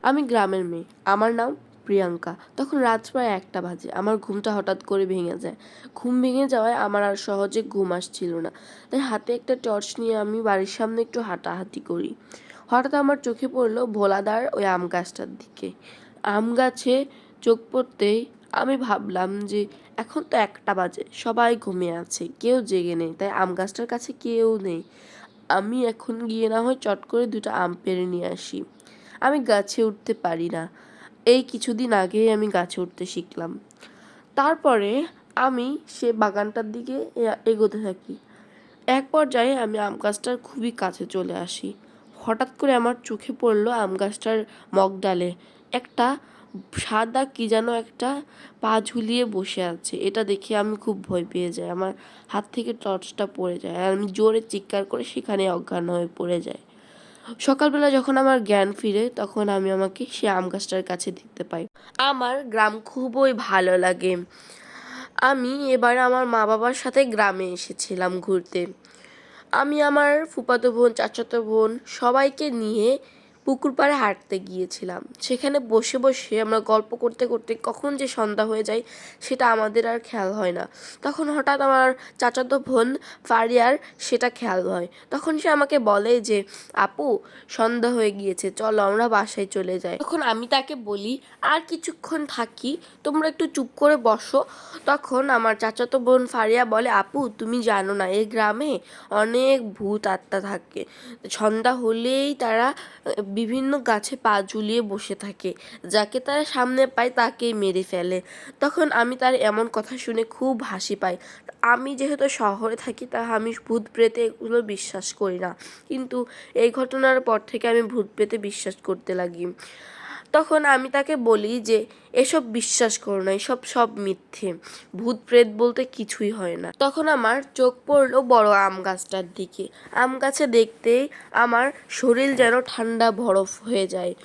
আমি গ্রামের মেয়ে, আমার নাম প্রিয়াঙ্কা। তখন রাত প্রায় 1টা বাজে। আমার ঘুমটা হঠাৎ করে ভেঙে যায়। ঘুম ভেঙে যাওয়ায় আমার আর সহজে ঘুম আসছিল না। তাই হাতে একটা টর্চ নিয়ে আমি বাড়ির সামনে একটু হাঁটাহাঁটি করি। হঠাৎ আমার চোখে পড়লো ভোলাদার ওই আম গাছটার দিকে। আম গাছে চোখ পড়তেই আমি ভাবলাম যে এখন তো 1টা বাজে, সবাই ঘুমিয়ে আছে, কেউ জেগে নেই, তাই আম গাছটার কাছে কেউ নেই। আমি এখন গিয়ে না হয় চট করে 2টা আম পেড়ে নিয়ে আসি। আমি গাছে উঠতে পারি না। এই কিছুদিন আগেই আমি গাছে উঠতে শিখলাম। তারপরে আমি সে বাগানটার দিকে এগোতে থাকি। এক পর্যায়ে আমি আম গাছটার খুবই কাছে চলে আসি। হঠাৎ করে আমার চোখে পড়লো আম গাছটার মগডালে একটা সাদা কি যেন একটা পা ঝুলিয়ে বসে আছে। এটা দেখে আমি খুব ভয় পেয়ে যাই। আমার হাত থেকে টর্চটা পড়ে যায় আর আমি জোরে চিৎকার করে সেখানে অজ্ঞান হয়ে পড়ে যাই। সকালবেলা যখন আমার জ্ঞান ফিরে তখন আমি আমাকে সে আম গাছটার কাছে দেখতে পাই। আমার গ্রাম খুবই ভালো লাগে। আমি এবার আমার মা বাবার সাথে গ্রামে এসেছিলাম ঘুরতে। আমি আমার ফুফাতো বোন, চাচাতো বোন সবাইকে নিয়ে পুকুর পাড়ে হাঁটতে গিয়েছিলাম। সেখানে বসে বসে আমরা গল্প করতে করতে কখন যে সন্ধ্যা হয়ে যায় সেটা আমাদের আর খেয়াল হয় না। তখন হঠাৎ আমার চাচাতো বোন ফারিয়ার সেটা খেয়াল হয়। তখন সে আমাকে বলে যে আপু, সন্ধ্যা হয়ে গিয়েছে, চলো আমরা বাসায় চলে যাই। তখন আমি তাকে বলি আর কিছুক্ষণ থাকি, তোমরা একটু চুপ করে বসো। তখন আমার চাচাতো বোন ফারিয়া বলে আপু, তুমি জানো না এই গ্রামে অনেক ভূত আত্মা থাকে। সন্ধ্যা হলেই তারা বিভিন্ন গাছে পা ঝুলিয়ে বসে থাকে, যাকে তারা সামনে পায় তাকেই মেরে ফেলে। তখন আমি তার এমন কথা শুনে খুব হাসি পাই। আমি যেহেতু শহরে থাকি তাই আমি ভূত প্রেতে এগুলো বিশ্বাস করি না, কিন্তু এই ঘটনার পর থেকে আমি ভূত প্রেতে বিশ্বাস করতে লাগি। তখন আমি তাকে বলি যে এসব বিশ্বাস করো না, এসব সব মিথ্যে, ভূত প্রেত বলতে কিছুই হয় না। তখন আমার চোখ পড়লো বড় আম গাছটার দিকে। আম গাছে দেখতেই আমার শরীর যেন ঠান্ডা বরফ হয়ে যায়।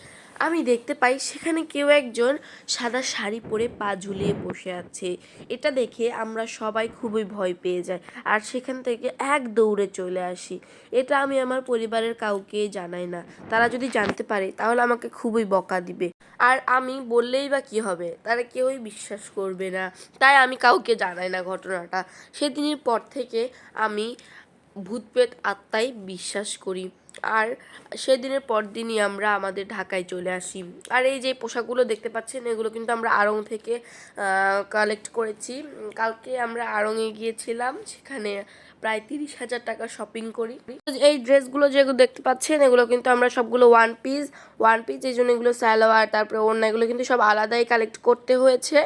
আমি দেখতে পাই সেখানে কেউ একজন সাদা শাড়ি পরে পা ঝুলিয়ে বসে আছে। এটা দেখে আমরা সবাই খুবই ভয় পেয়ে যাই আর সেখান থেকে এক দৌড়ে চলে আসি। এটা আমি আমার পরিবারের কাউকে জানাই না। তারা যদি জানতে পারে তাহলে আমাকে খুবই বকা দিবে, আর আমি বললেই বা কী হবে, তারা কেউই বিশ্বাস করবে না। তাই আমি কাউকে জানাই না ঘটনাটা। সেদিনের পর থেকে আমি ভূত প্রেত আত্মায় বিশ্বাস করি। আর সেদিনের পর দিনই আমরা আমাদের ঢাকায় চলে আসি। আর এই যে পোশাকগুলো দেখতে পাচ্ছেন এগুলো কিন্তু আমরা আড়ং থেকে কালেক্ট করেছি। কালকে আমরা আড়ংয়ে গিয়েছিলাম, সেখানে প্রায় 30,000 টাকা শপিং করি। এই ড্রেসগুলো যেগুলো দেখতে পাচ্ছেন এগুলো কিন্তু আমরা সবগুলো ওয়ান পিস, এই জন্য এগুলো সালোয়ার তারপরে ওড়না এগুলো কিন্তু সব আলাদাই কালেক্ট করতে হয়েছে।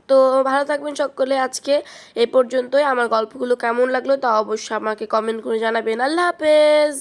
তো ভালো থাকবেন সকলে। আজকে এই পর্যন্তই। আমার গল্পগুলো কেমন লাগলো তা অবশ্যই আমাকে কমেন্ট করে জানাবেন। আল্লাহ হাফেজ।